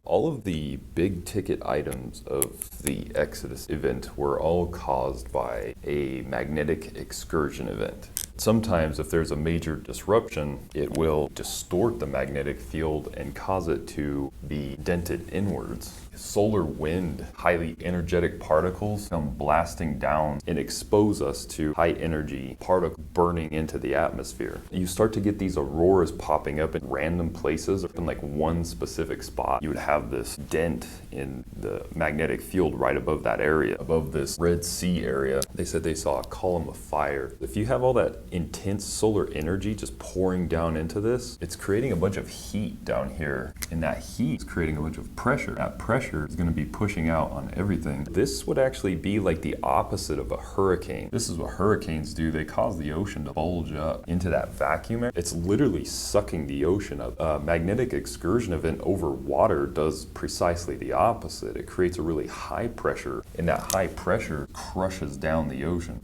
All of the big ticket items of the Exodus event were all caused by a magnetic excursion event. Sometimes, if there's a major disruption, it will distort the magnetic field and cause it to be dented inwards. Solar wind, highly energetic particles come blasting down and expose us to high energy particles burning into the atmosphere. You start to get these auroras popping up in random places, in like one specific spot. You would have this dent in the magnetic field right above that area, above this Red Sea area. They said they saw a column of fire. If you have all that intense solar energy just pouring down into this, it's creating a bunch of heat down here, and that heat is creating a bunch of pressure. That pressure is going to be pushing out on everything. This would actually be like the opposite of a hurricane. This is what hurricanes do. They cause the ocean to bulge up into that vacuum. It's literally sucking the ocean up. A magnetic excursion event over water does precisely the opposite. It creates a really high pressure, and that high pressure crushes down the ocean.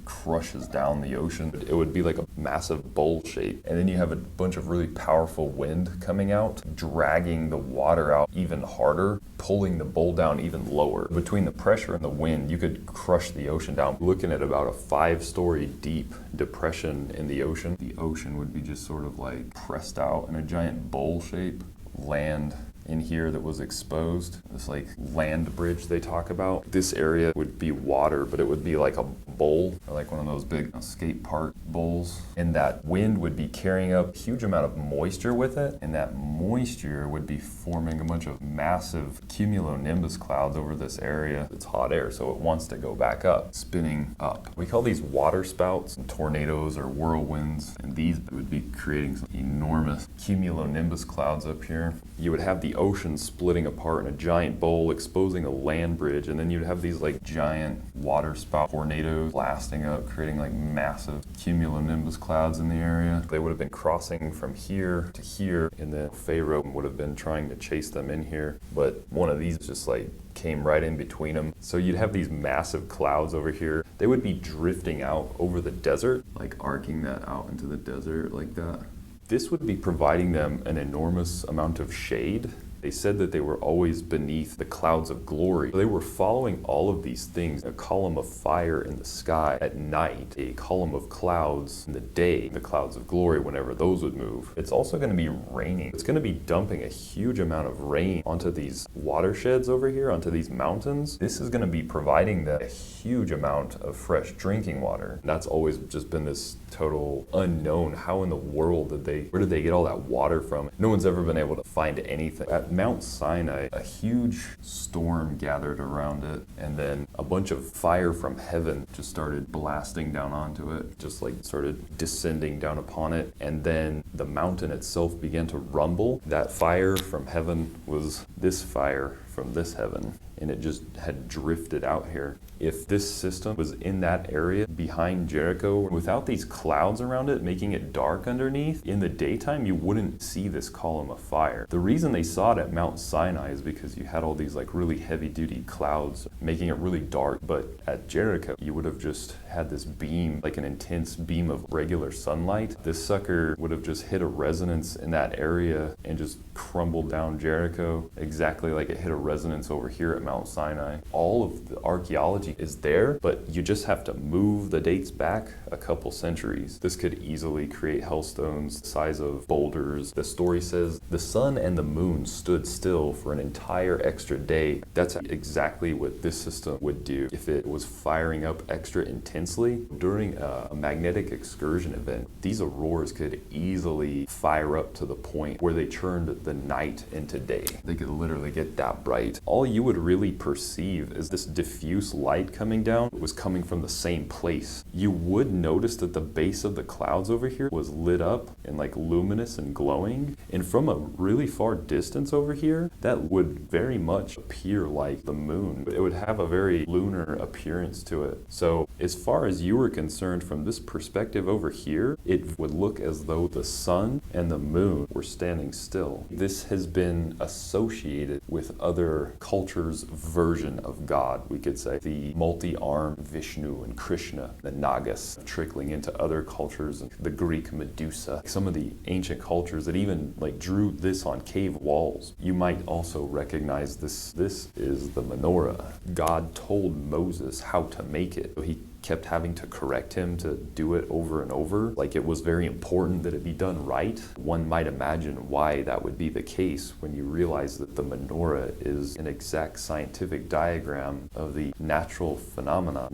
It would be like a massive bowl shape. And then you have a bunch of really powerful wind coming out, dragging the water out even harder, pulling the bowl down even lower. Between the pressure and the wind, you could crush the ocean down. Looking at about a 5-story deep depression in the ocean. The ocean would be just sort of like pressed out in a giant bowl shape. Land in here that was exposed, this like land bridge they talk about. This area would be water, but it would be like a bowl, or like one of those big skate park bowls. And that wind would be carrying up a huge amount of moisture with it, and that moisture would be forming a bunch of massive cumulonimbus clouds over this area. It's hot air, so it wants to go back up, spinning up. We call these water spouts, and tornadoes or whirlwinds, and these would be creating some enormous cumulonimbus clouds up here. You would have the ocean splitting apart in a giant bowl, exposing a land bridge, and then you'd have these like giant water spout tornadoes blasting up, creating like massive cumulonimbus clouds in the area. They would have been crossing from here to here, and then Pharaoh would have been trying to chase them in here, but one of these just like came right in between them. So you'd have these massive clouds over here. They would be drifting out over the desert, like arcing that out into the desert like that. This would be providing them an enormous amount of shade. They said that they were always beneath the clouds of glory. They were following all of these things. A column of fire in the sky at night, a column of clouds in the day, the clouds of glory whenever those would move. It's also going to be raining. It's going to be dumping a huge amount of rain onto these watersheds over here, onto these mountains. This is going to be providing them a huge amount of fresh drinking water. That's always just been this total unknown. How in the world where did they get all that water from? No one's ever been able to find anything. At Mount Sinai, a huge storm gathered around it, and then a bunch of fire from heaven just started blasting down onto it, just like started descending down upon it, and then the mountain itself began to rumble. That fire from heaven was this fire from this heaven, and it just had drifted out here. If this system was in that area behind Jericho, without these clouds around it, making it dark underneath, in the daytime you wouldn't see this column of fire. The reason they saw it at Mount Sinai is because you had all these like really heavy duty clouds making it really dark, but at Jericho you would have just had this beam, like an intense beam of regular sunlight. This sucker would have just hit a resonance in that area and just crumbled down Jericho, exactly like it hit a resonance over here at Mount Sinai. All of the archaeology is there, but you just have to move the dates back a couple centuries. This could easily create hailstones the size of boulders. The story says the sun and the moon stood still for an entire extra day. That's exactly what this system would do if it was firing up extra intensely. During a magnetic excursion event, these auroras could easily fire up to the point where they turned the night into day. They could literally get that bright. All you would really perceive is this diffuse light coming down was coming from the same place. You would notice that the base of the clouds over here was lit up and like luminous and glowing, and from a really far distance over here that would very much appear like the moon. It would have a very lunar appearance to it. So as far as you were concerned, from this perspective over here, it would look as though the sun and the moon were standing still. This has been associated with other other cultures' version of God, we could say. The multi-armed Vishnu and Krishna, the Nagas, trickling into other cultures, the Greek Medusa, some of the ancient cultures that even drew this on cave walls. You might also recognize this. This is the menorah. God told Moses how to make it. He kept having to correct him to do it over and over. It was very important that it be done right. One might imagine why that would be the case when you realize that the menorah is an exact scientific diagram of the natural phenomena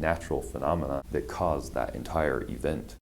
that caused that entire event.